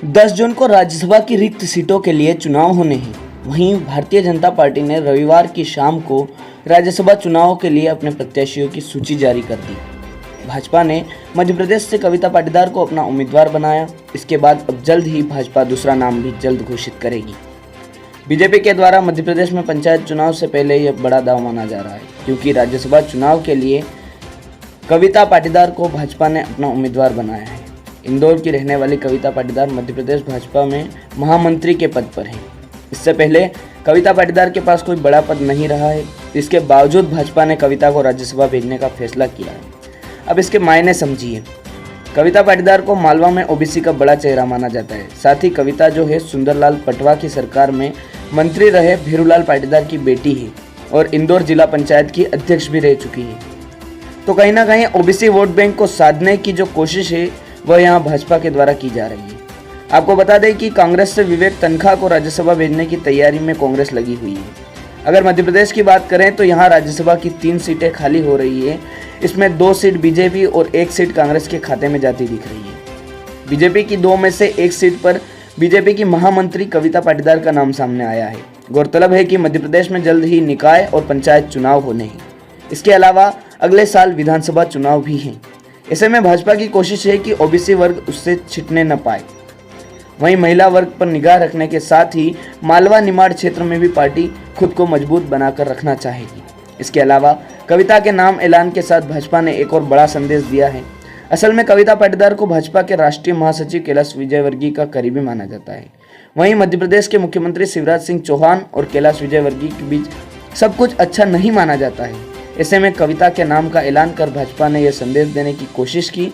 10 जून को राज्यसभा की रिक्त सीटों के लिए चुनाव होने हैं। वहीं भारतीय जनता पार्टी ने रविवार की शाम को राज्यसभा चुनाव के लिए अपने प्रत्याशियों की सूची जारी कर दी। भाजपा ने मध्य प्रदेश से कविता पाटीदार को अपना उम्मीदवार बनाया। इसके बाद अब जल्द ही भाजपा दूसरा नाम भी जल्द घोषित करेगी। बीजेपी के द्वारा मध्य प्रदेश में पंचायत चुनाव से पहले यह बड़ा दाव माना जा रहा है, क्योंकि राज्यसभा चुनाव के लिए कविता पाटीदार को भाजपा ने अपना उम्मीदवार बनाया है। इंदौर की रहने वाली कविता पाटीदार मध्य प्रदेश भाजपा में महामंत्री के पद पर हैं। इससे पहले कविता पाटीदार के पास कोई बड़ा पद नहीं रहा है। इसके बावजूद भाजपा ने कविता को राज्यसभा भेजने का फैसला किया है। अब इसके मायने समझिए। कविता पाटीदार को मालवा में ओबीसी का बड़ा चेहरा माना जाता है। साथ ही कविता जो है सुंदरलाल पटवा की सरकार में मंत्री रहे भेरूलाल पाटीदार की बेटी है और इंदौर जिला पंचायत की अध्यक्ष भी रह चुकी है। तो कहीं ना कहीं ओबीसी वोट बैंक को साधने की जो कोशिश है वह यहाँ भाजपा के द्वारा की जा रही है। आपको बता दें कि कांग्रेस से विवेक तनखा को राज्यसभा भेजने की तैयारी में कांग्रेस लगी हुई है। अगर मध्य प्रदेश की बात करें तो यहाँ राज्यसभा की 3 सीटें खाली हो रही है। इसमें 2 सीट बीजेपी और 1 सीट कांग्रेस के खाते में जाती दिख रही है। बीजेपी की 2 में से 1 सीट पर बीजेपी की महामंत्री कविता पाटीदार का नाम सामने आया है। गौरतलब है कि मध्य प्रदेश में जल्द ही निकाय और पंचायत चुनाव होने हैं। इसके अलावा अगले साल विधानसभा चुनाव भी हैं। ऐसे में भाजपा की कोशिश है कि ओबीसी वर्ग उससे छिटने न पाए। वहीं महिला वर्ग पर निगाह रखने के साथ ही मालवा निमाड़ क्षेत्र में भी पार्टी खुद को मजबूत बनाकर रखना चाहेगी। इसके अलावा कविता के नाम ऐलान के साथ भाजपा ने एक और बड़ा संदेश दिया है। असल में कविता पाटीदार को भाजपा के राष्ट्रीय महासचिव कैलाश विजयवर्गीय का करीबी माना जाता है। वहीं मध्य प्रदेश के मुख्यमंत्री शिवराज सिंह चौहान और कैलाश विजयवर्गीय के बीच सब कुछ अच्छा नहीं माना जाता है। ऐसे में कविता के नाम का ऐलान कर भाजपा ने यह संदेश देने की कोशिश की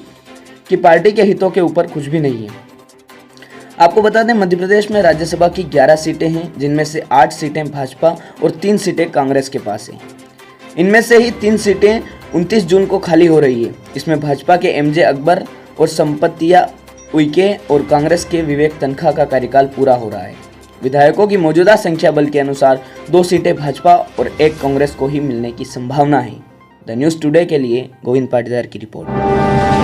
कि पार्टी के हितों के ऊपर कुछ भी नहीं है। आपको बता दें, मध्य प्रदेश में राज्यसभा की 11 सीटें हैं, जिनमें से 8 सीटें भाजपा और 3 सीटें कांग्रेस के पास हैं। इनमें से ही 3 सीटें 29 जून को खाली हो रही है। इसमें भाजपा के एमजे अकबर और संपत्तिया उइके और कांग्रेस के विवेक तनखा का कार्यकाल पूरा हो रहा है। विधायकों की मौजूदा संख्या बल के अनुसार 2 सीटें भाजपा और 1 कांग्रेस को ही मिलने की संभावना है। द न्यूज़ टुडे के लिए गोविंद पाटीदार की रिपोर्ट।